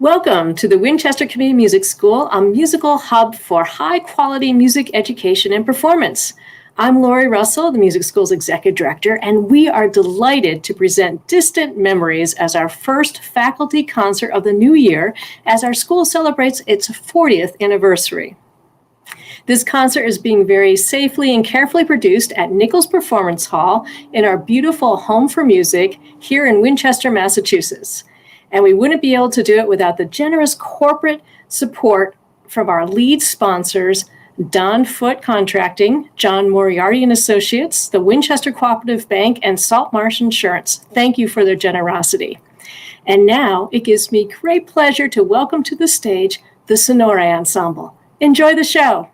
Welcome to the Winchester Community Music School, a musical hub for high-quality music education and performance. I'm Laurie Russell, the music school's executive director, and we are delighted to present Distant Memories as our first faculty concert of the new year as our school celebrates its 40th anniversary. This concert is being very safely and carefully produced at Nichols Performance Hall in our beautiful Home for Music here in Winchester, Massachusetts. And we wouldn't be able to do it without the generous corporate support from our lead sponsors, Don Foote Contracting, John Moriarty and Associates, the Winchester Cooperative Bank, and Saltmarsh Insurance. Thank you for their generosity. And now it gives me great pleasure to welcome to the stage the Sonare Ensemble. Enjoy the show.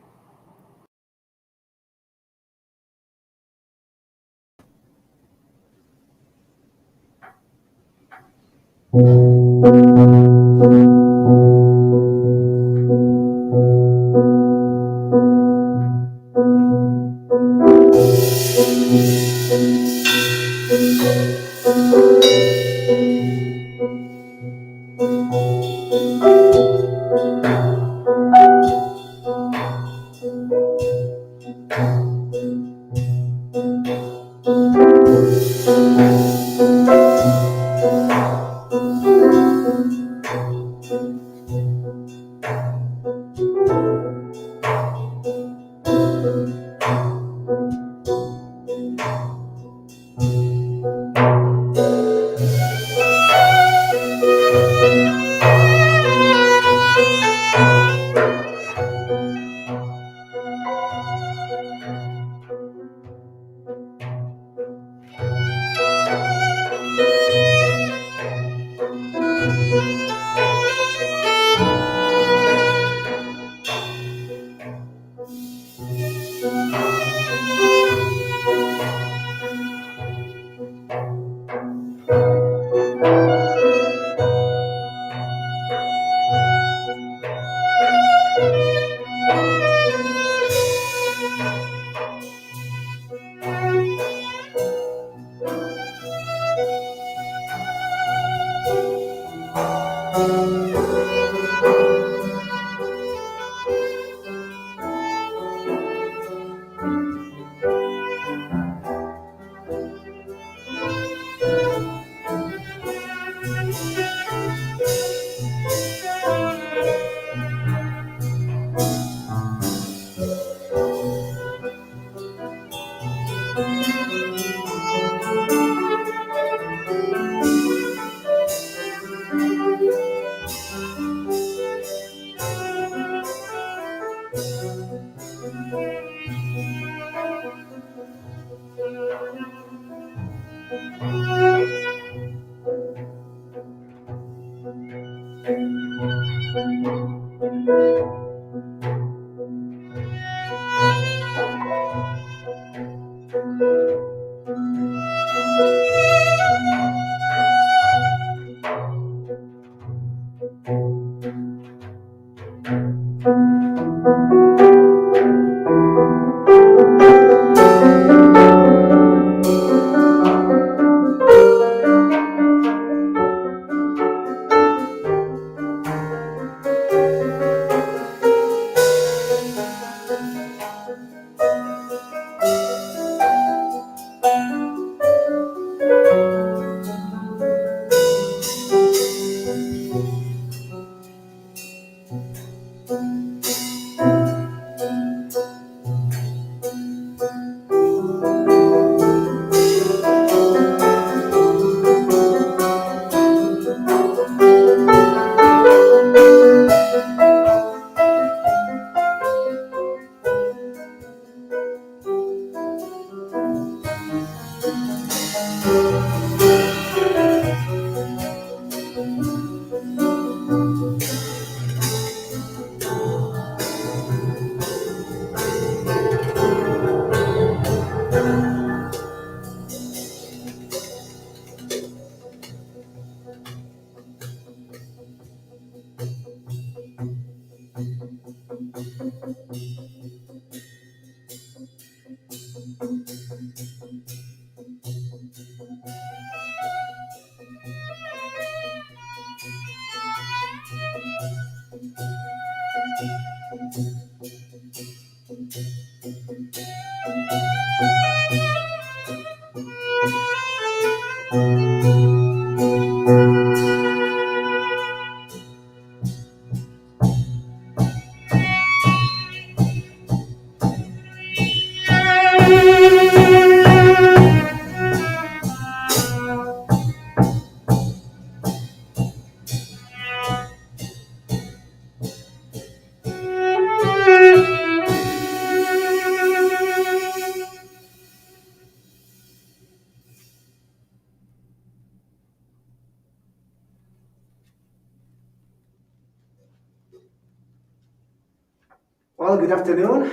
Well, good afternoon.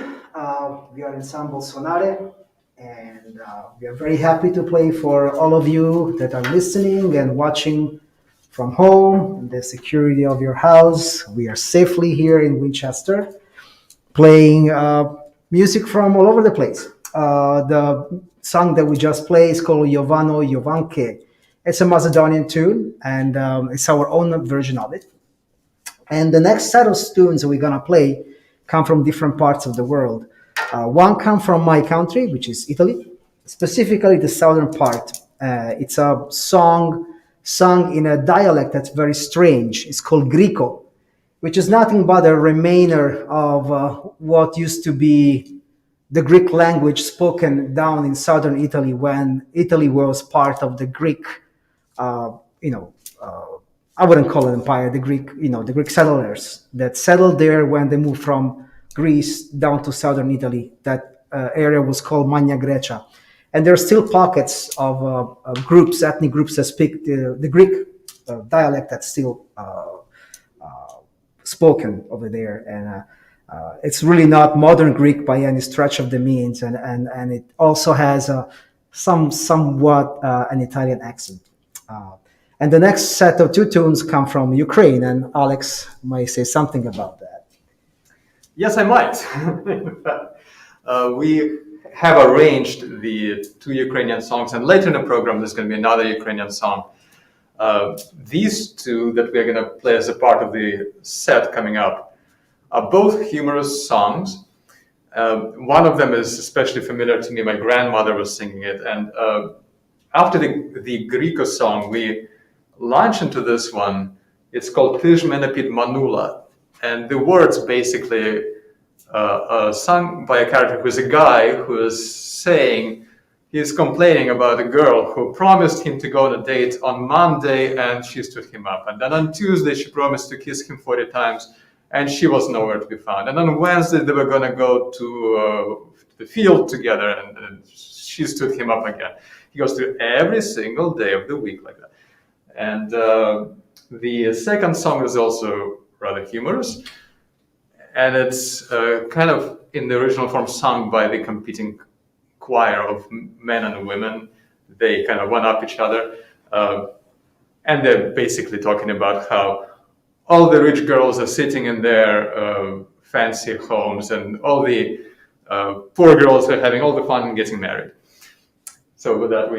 We are Ensemble Sonare, and we are very happy to play for all of you that are listening and watching from home, in the security of your house. We are safely here in Winchester, playing music from all over the place. The song that we just played is called Jovano Jovanke. It's a Macedonian tune, and it's our own version of it. And the next set of tunes we're gonna play come from different parts of the world. One come from my country, which is Italy, specifically the southern part. It's a song sung in a dialect that's very strange. It's called Griko, which is nothing but a remainder of what used to be the Greek language spoken down in southern Italy when Italy was part of the Greek, uh, you know, I wouldn't call it empire, the Greek, the Greek settlers that settled there when they moved from Greece down to southern Italy. That area was called Magna Grecia. And there are still pockets of groups, ethnic groups that speak the Greek dialect that's still spoken over there. And it's really not modern Greek by any stretch of the means. And it also has somewhat an Italian accent. And the next set of two tunes come from Ukraine, and Alex might say something about that. Yes, I might. We have arranged the two Ukrainian songs, and later in the program there's going to be another Ukrainian song. These two that we're going to play as a part of the set coming up are both humorous songs. One of them is especially familiar to me. My grandmother was singing it, and after the Griko song, we launch into this one. It's called Mene, Pidmanula, and the words basically sung by a character who's a guy who is saying he's complaining about a girl who promised him to go on a date on Monday and she stood him up, and then on Tuesday she promised to kiss him 40 times and she was nowhere to be found, and on Wednesday they were going to go to the field together and she stood him up again. He goes through every single day of the week like that. And the second song is also rather humorous, and it's kind of in the original form sung by the competing choir of men and women. They kind of one-up each other, and they're basically talking about how all the rich girls are sitting in their fancy homes, and all the poor girls are having all the fun and getting married. So with that,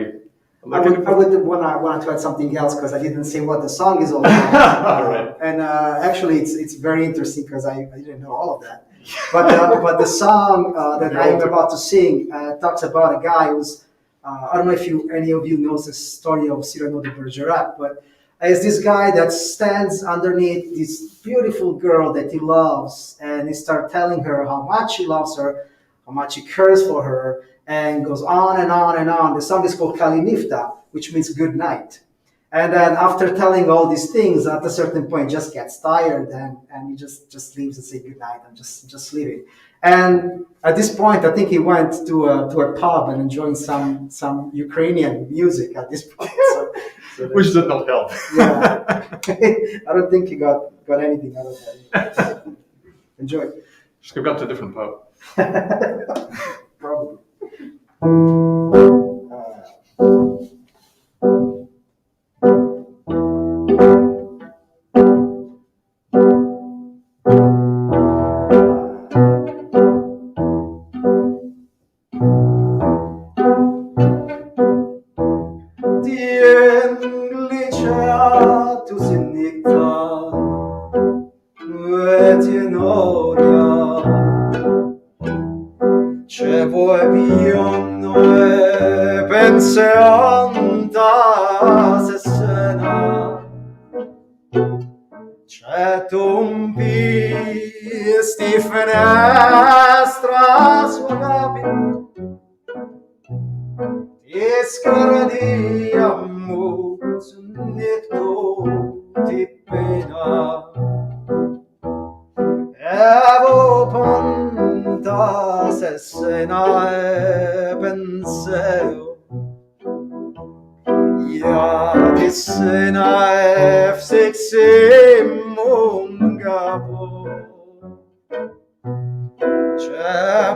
I would want to add something else because I didn't say what the song is all about. All right. And actually, it's very interesting because I didn't know all of that. But the song that I'm about to sing talks about a guy who's I don't know if any of you knows the story of Cyrano de Bergerac, but it's this guy that stands underneath this beautiful girl that he loves, and he starts telling her how much he loves her, how much he cares for her, and goes on and on and on. The song is called Nifta, which means good night. And then after telling all these things, at a certain point, just gets tired and he just leaves and say good night and just leaving. And at this point, I think he went to a pub and enjoying some Ukrainian music at this point. Which did not help. Yeah, I don't think he got anything out of that. Enjoy. Should have gone to a different pub. Probably.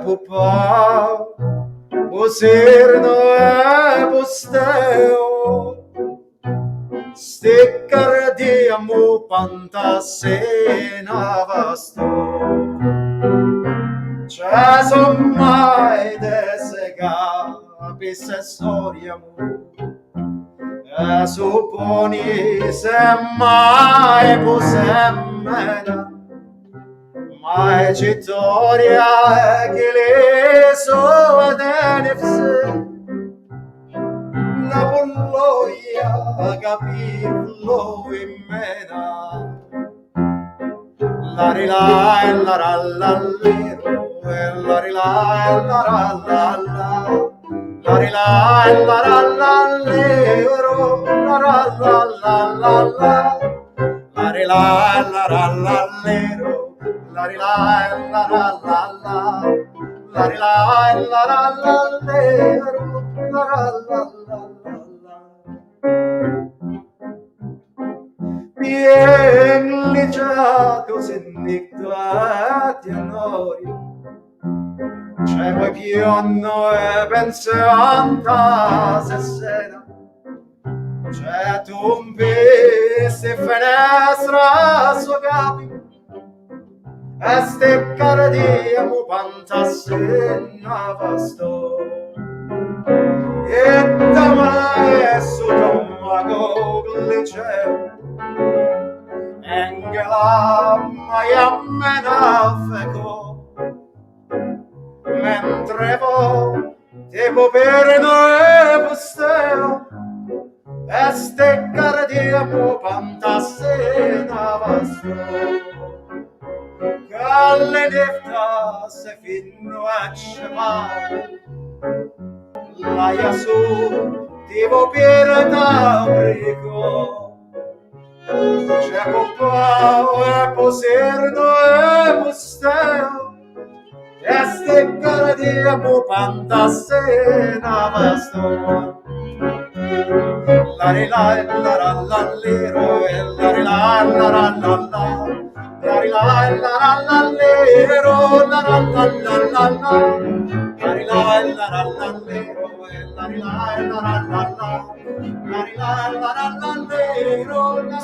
pupa, pusirno pusteo, sticker diamu pantasena vasto. C'è sommai desega pisse storiamu, e supponi se mai pusemmena, mai citoria e che le so ed enifse, la polloia capirlo in mena. La rila e la rallallero e la rila e la rallalla, la rila e la rallallero, la rallallalla, la rila e la rallallero, la rila e la rallalla, la rila e la rallallero, la rallallalla. Bien ligiato se nictuati onori, c'è poi pionno e pensianta se sera, c'è tumbi se finestra so capi, e ste cardiamo pantassena vasto, e da mai su tomago liceo, Engela mia menafeco, mentre vo tipo perno e posteo, e ste cardiamo pantassena vasto, calle Nifta se finno a cevare, laia su tipo perna brico, c'è popao e poserno e posteo, e ste cardiamo pantassena vasto. La rila e la rallallero e la rila e la rallalla, la rila e la rallallero, la rallallalla, la rila e la rallallero e la rila e la rallalla, la rila e la rallallero, la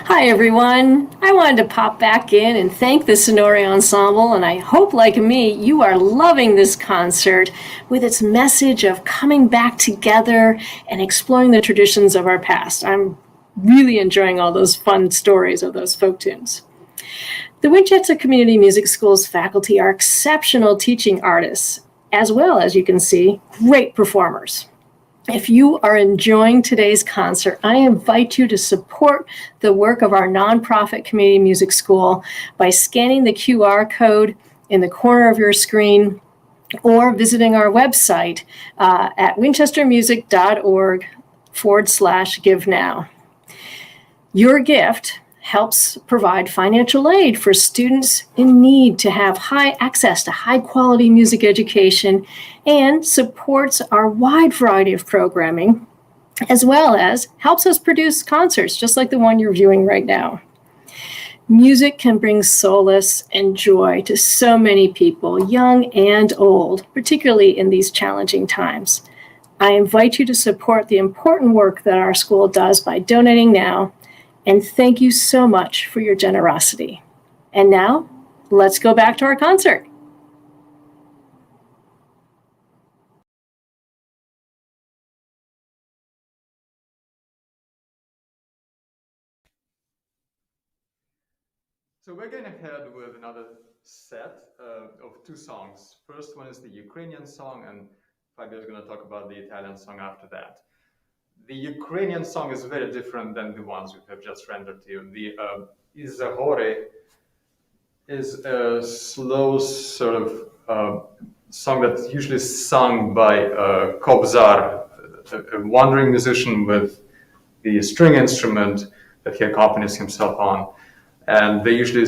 Hi, everyone. I wanted to pop back in and thank the Sonare Ensemble, and I hope, like me, you are loving this concert with its message of coming back together and exploring the traditions of our past. I'm really enjoying all those fun stories of those folk tunes. The Winchester Community Music School's faculty are exceptional teaching artists, as well as, you can see, great performers. If you are enjoying today's concert, I invite you to support the work of our nonprofit community music school by scanning the QR code in the corner of your screen or visiting our website at winchestermusic.org/give now. Your gift helps provide financial aid for students in need to have high access to high quality music education and supports our wide variety of programming, as well as helps us produce concerts just like the one you're viewing right now. Music can bring solace and joy to so many people, young and old, particularly in these challenging times. I invite you to support the important work that our school does by donating now. And thank you so much for your generosity. And now, let's go back to our concert. So we're going ahead with another set of two songs. First one is the Ukrainian song, and Fabio is going to talk about the Italian song after that. The Ukrainian song is very different than the ones we have just rendered to you. The Zza Hori is a slow sort of song that's usually sung by a kobzar, a wandering musician with the string instrument that he accompanies himself on. And they usually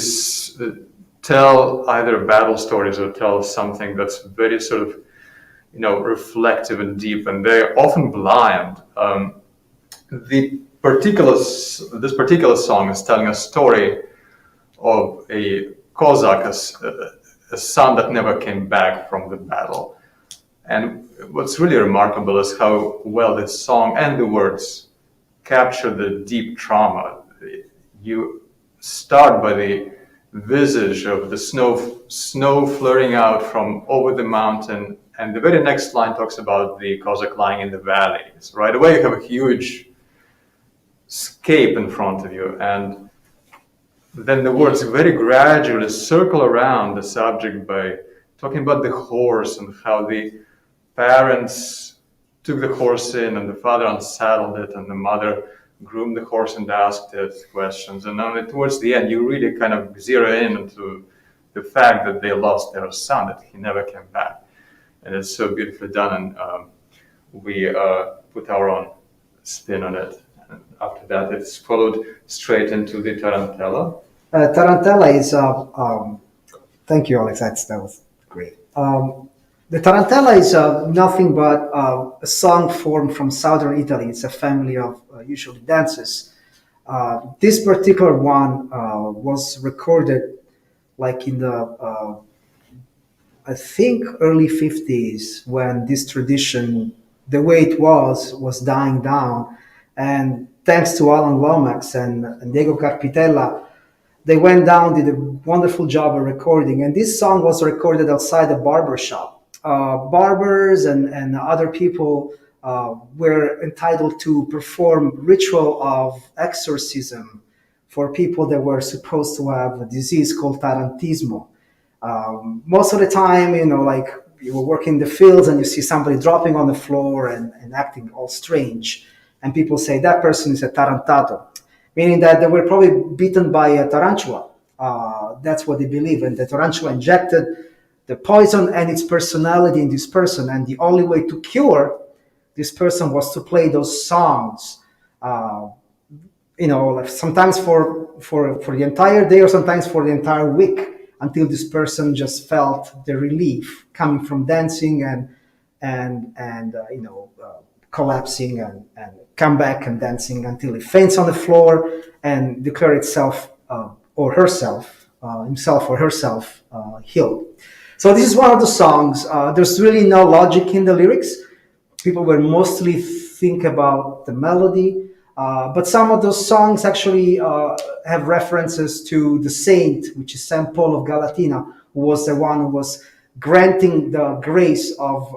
tell either battle stories or tell something that's very sort of, reflective and deep, and they're often blind. This particular song is telling a story of a Cossack, a son that never came back from the battle. And what's really remarkable is how well this song and the words capture the deep trauma. You start by the visage of the snow flurrying out from over the mountain, and the very next line talks about the Cossack lying in the valleys. Right away you have a huge scape in front of you, and then the words very gradually circle around the subject by talking about the horse and how the parents took the horse in and the father unsaddled it and the mother groomed the horse and asked it questions. And only towards the end, you really kind of zero in into the fact that they lost their son, that he never came back. And it's so beautifully done, and we put our own spin on it. And after that, it's followed straight into the Tarantella. Tarantella is, thank you, Alex, that was great. The Tarantella is nothing but a song formed from southern Italy. It's a family of usually dances. This particular one was recorded like in the, I think, early 50s, when this tradition, the way it was dying down. And thanks to Alan Lomax and Diego Carpitella, they went down, did a wonderful job of recording. And this song was recorded outside a barber shop. Barbers and other people were entitled to perform ritual of exorcism for people that were supposed to have a disease called tarantismo. Most of the time, like you were working in the fields and you see somebody dropping on the floor and acting all strange. And people say that person is a tarantato, meaning that they were probably bitten by a tarantula. That's what they believe. And the tarantula injected the poison and its personality in this person. And the only way to cure this person was to play those songs sometimes for the entire day or sometimes for the entire week, until this person just felt the relief coming from dancing and collapsing and come back and dancing until it faints on the floor and declare itself or herself, himself or herself, healed. So this is one of the songs. There's really no logic in the lyrics. People were mostly think about the melody, but some of those songs actually have references to the saint, which is Saint Paul of Galatina, who was the one who was granting the grace of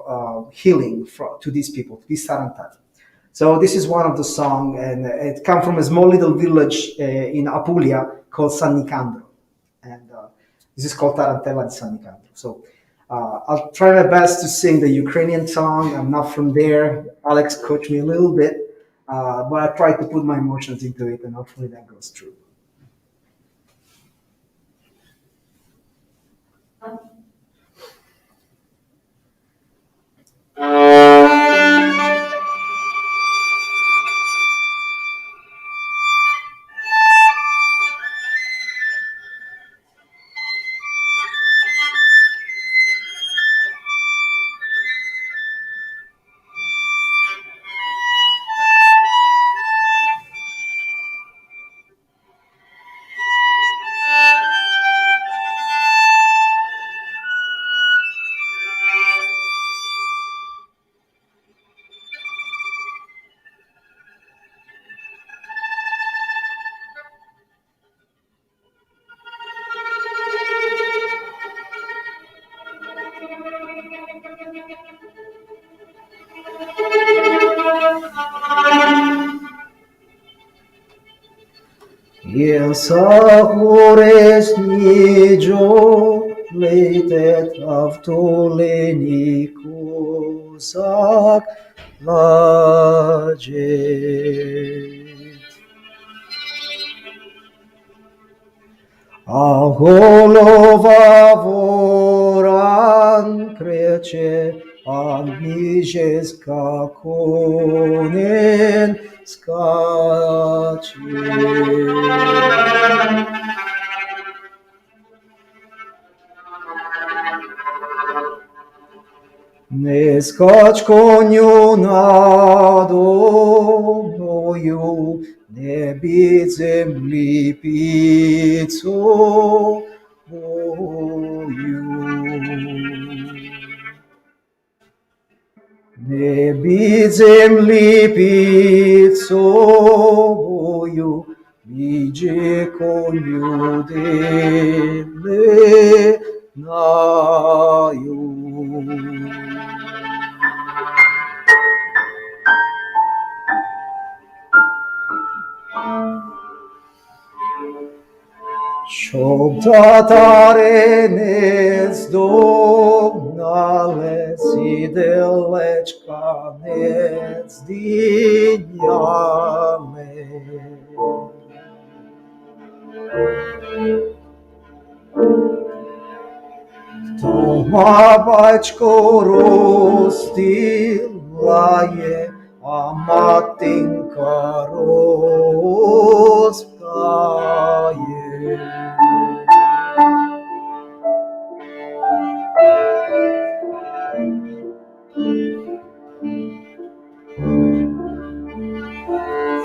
healing to these people, to these Tarantella. So this is one of the songs, and it comes from a small little village in Puglia called San Nicandro, and this is called Tarantella di San Nicandro. So I'll try my best to sing the Ukrainian song. I'm not from there. Alex coached me a little bit, but I tried to put my emotions into it, and hopefully that goes through. Zza Hori nijo letet avtoleniku zak lajet. Aholova voran krece amijes kakonen skače. Ne skač konju nado mnoju, ne bit zemlji pico moju. Ne bit zemlji pico moju, iđe konju dele naju. Šoptatare nec dognale, sidelečka nec dinjale. Toma bačko rostila je, a matinka rozptaje.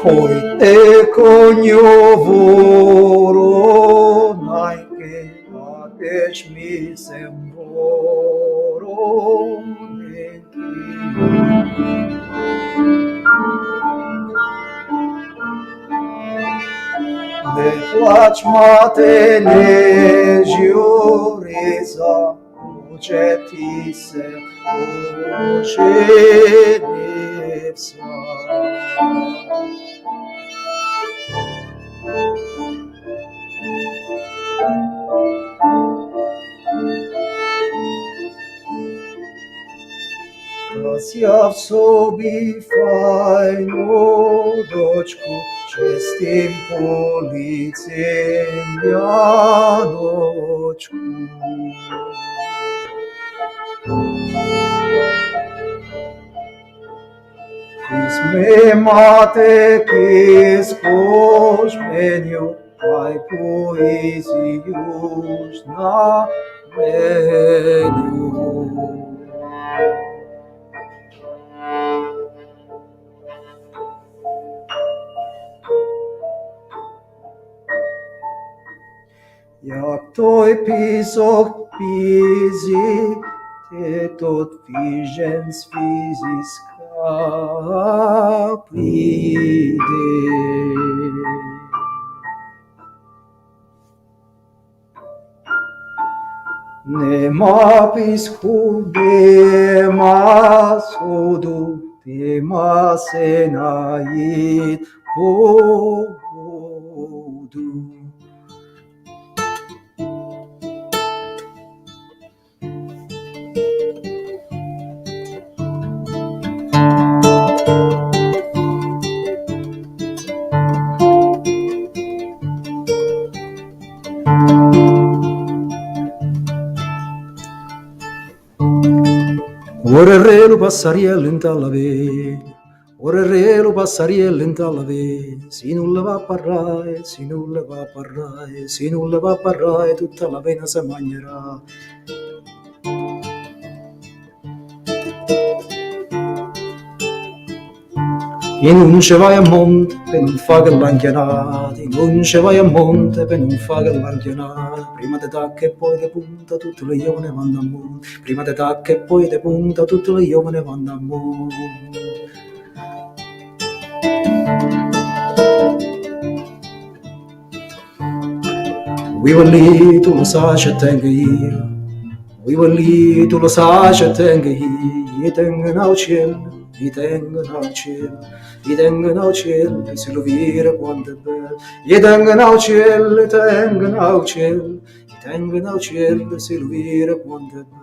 Hojte konjo voronajke, Adeš mi sem voroneki. Ne plač mate, ne žjuriza, oče ti se oženi vsa. Ja v sobi fajnu dočku, čestim policem Janočku. Quis me mate, quis cosh menio, ai poesius na menio. Jak toi pisok pisi, te tot vigens physis capride. Ne mapis cubemas odu, te masenait podu. Orerelo passariello in tallave, orerelo passariello in tallave, si nulla va a parlare, si nulla va a parlare, si nulla va a parlare, tutta la pena si mangerà. E non ci vai a monte per non fare che l'anchianati, non ci vai a monte per non fare che l'anchianati. Prima te tacca e poi te punta, tutte le giovane vanno a monte. Prima te tacca e poi te punta, tutte le giovane vanno a monte. Vivo lì, tu lo sai, ci tengo io. Vivo lì, tu lo sai, ci tengo io tengo al cielo. I tengono al cielo, i tengono al cielo, se lo vira quanto è bello. I tengono al cielo, i tengono al cielo, i tengono al cielo, se lo vira quanto è bello.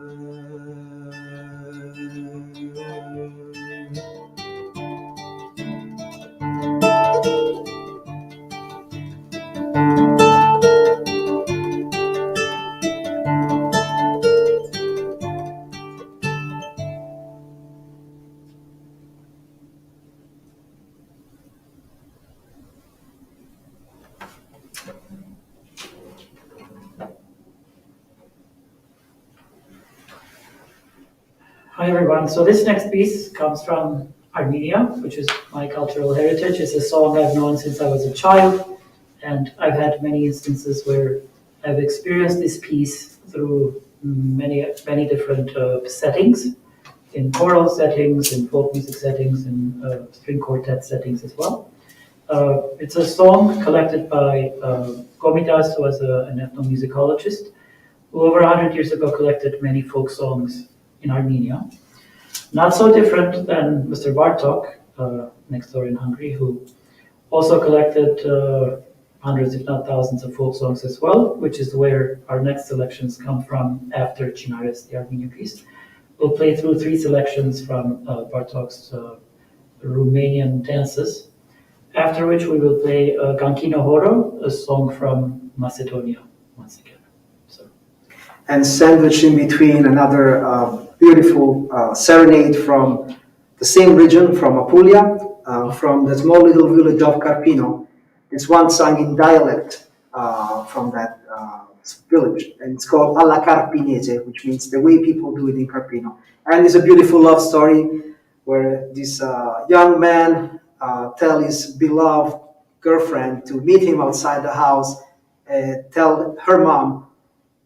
Hi everyone, so this next piece comes from Armenia, which is my cultural heritage. It's a song I've known since I was a child, and I've had many instances where I've experienced this piece through many different settings, in choral settings, in folk music settings, in string quartet settings as well. It's a song collected by Komitas, who was an ethnomusicologist, who over 100 years ago collected many folk songs in Armenia. Not so different than Mr. Bartok, next door in Hungary, who also collected hundreds, if not thousands, of folk songs as well, which is where our next selections come from after Chinar Es, the Armenian piece. We'll play through 3 selections from Bartok's Romanian dances, after which we will play Gankino Horo, a song from Macedonia, once again. And sandwiched in between another beautiful serenade from the same region, from Puglia, from the small little village of Carpino. This one sung in dialect from that village, and it's called Alla Carpinese, which means the way people do it in Carpino. And it's a beautiful love story where this young man tells his beloved girlfriend to meet him outside the house, tell her mom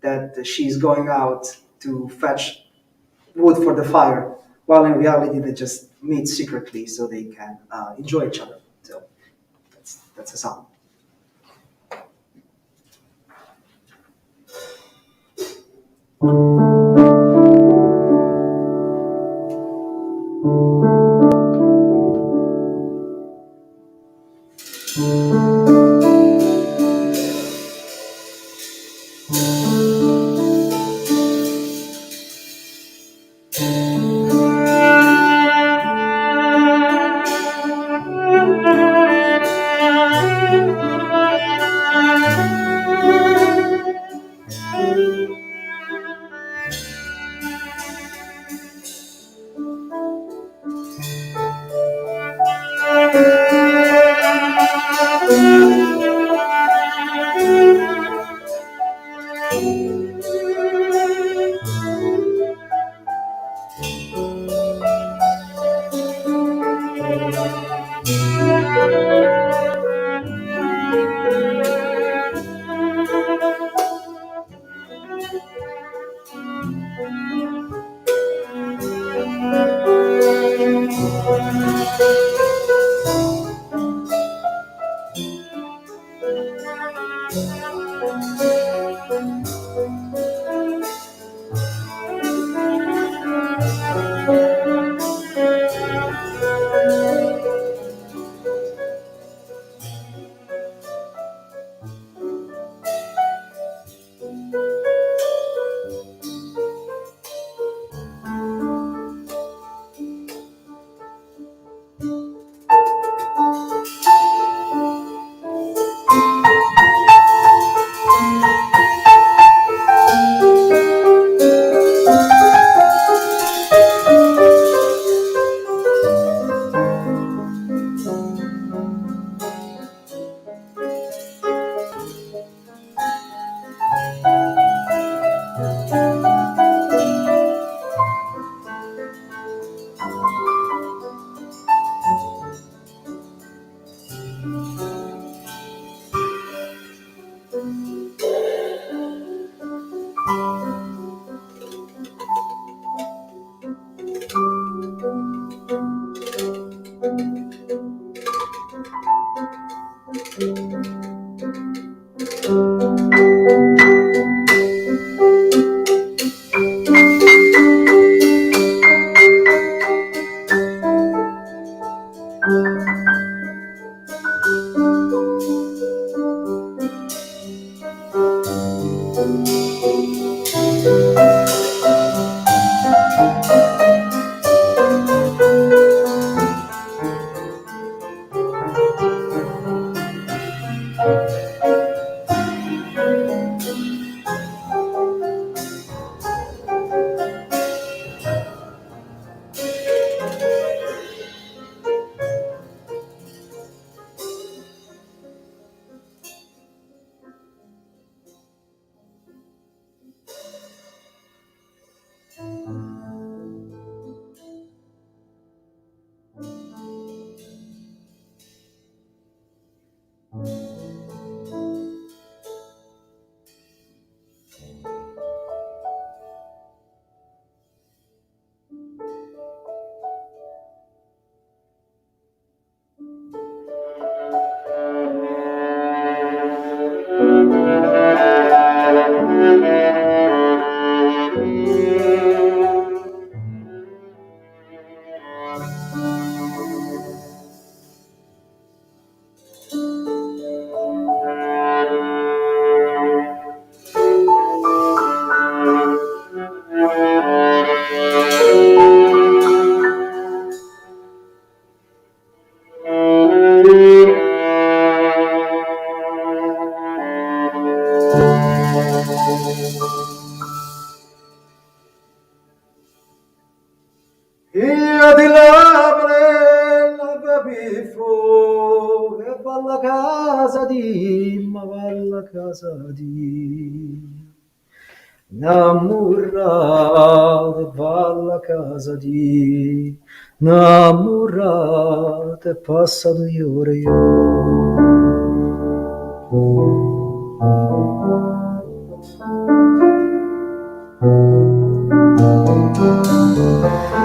that she's going out to fetch wood for the fire, while in reality they just meet secretly so they can enjoy each other. So that's a song. Io di la befo e va alla casa di, ma va alla casa di. Innamorata va alla casa di, innamorata è passato 2 ore io.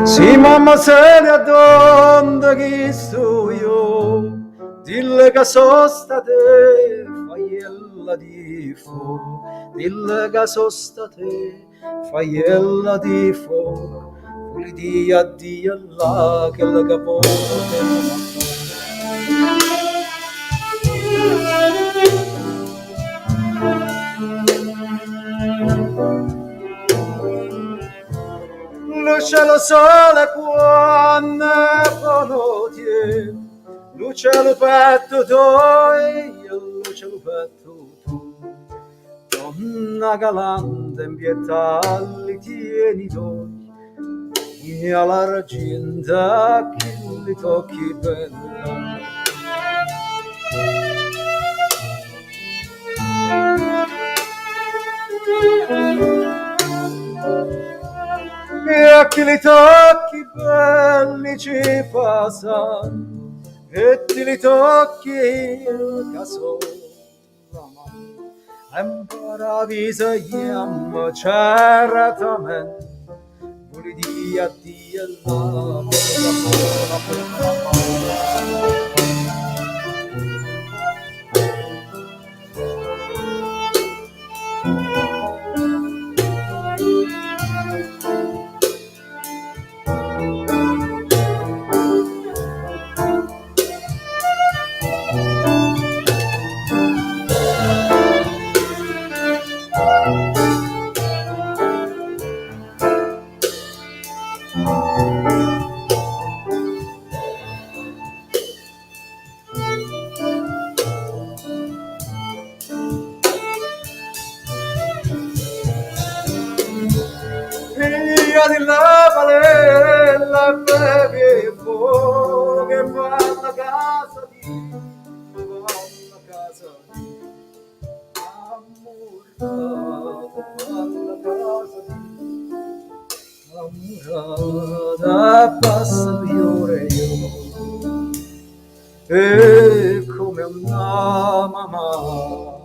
Sì, mamma se ne adonda chi sto io, dille che so state faiella di fuoco, dille che so state faiella di fuoco, pure di addio là che la capote. Luce lo sole quando è luce lo petto tuo, luce lo petto tu, donna galante in pietà li tieni tu, e all'argenta che li tocchi bella. E a chi li tocchi belli ci passano, e ti li tocchi il caso la mano, e paravisa yam certamente, vuoi di addio la Figlia di la bevi e che va alla casa di amorata passa fiore io e come una mamma.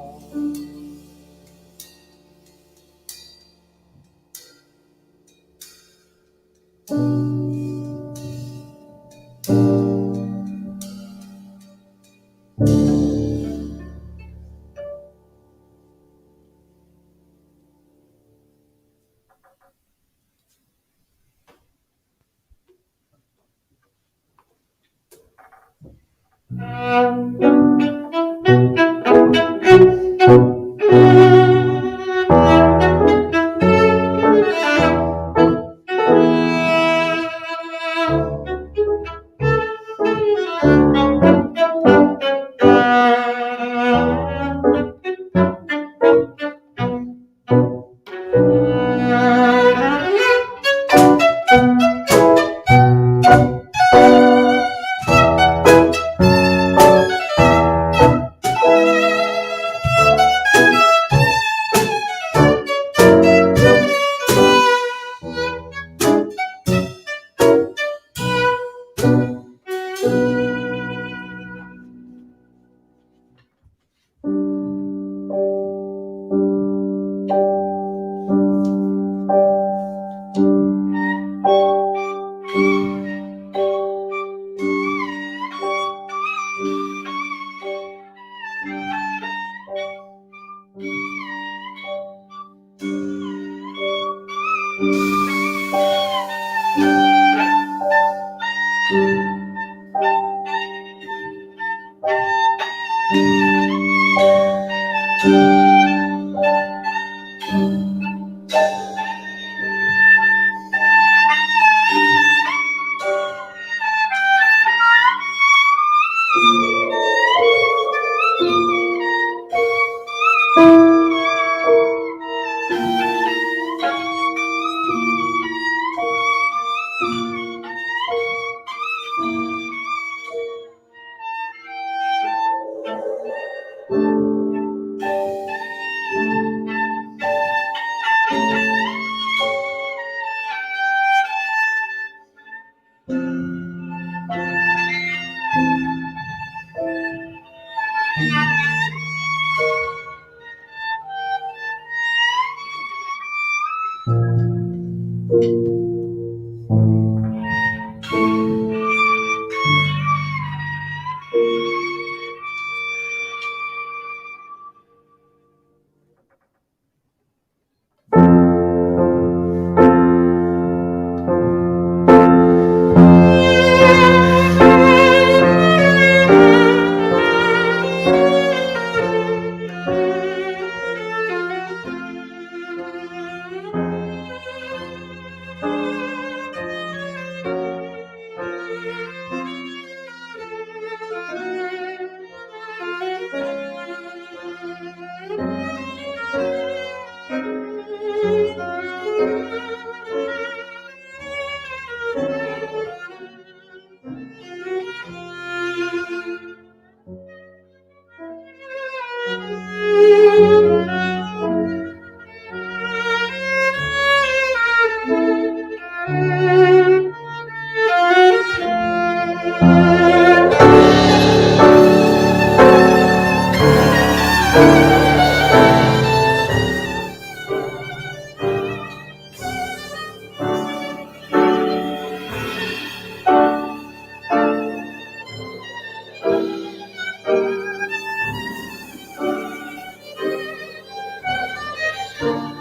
Thank you.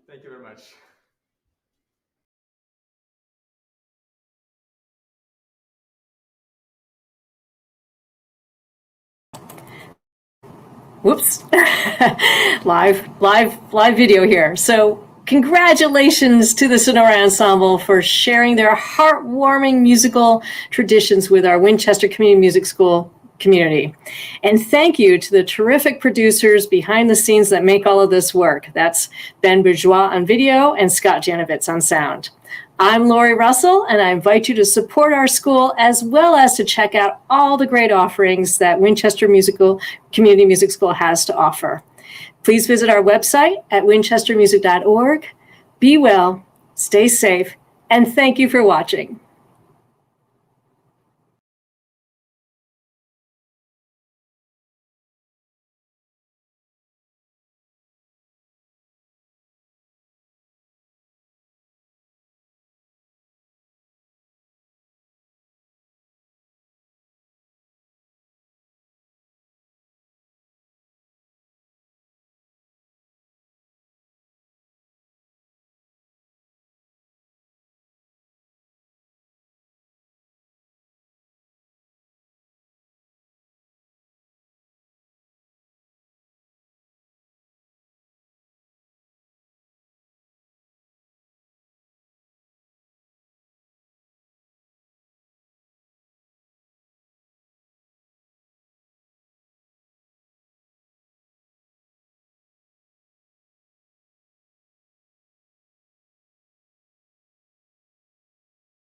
Thank you very much. Whoops. live video here. So congratulations to the Sonare Ensemble for sharing their heartwarming musical traditions with our Winchester Community Music School community. And thank you to the terrific producers behind the scenes that make all of this work. That's Ben Bourgeois on video and Scott Janovitz on sound. I'm Laurie Russell, and I invite you to support our school as well as to check out all the great offerings that Winchester Community Music School has to offer. Please visit our website at winchestermusic.org. Be well, stay safe, and thank you for watching.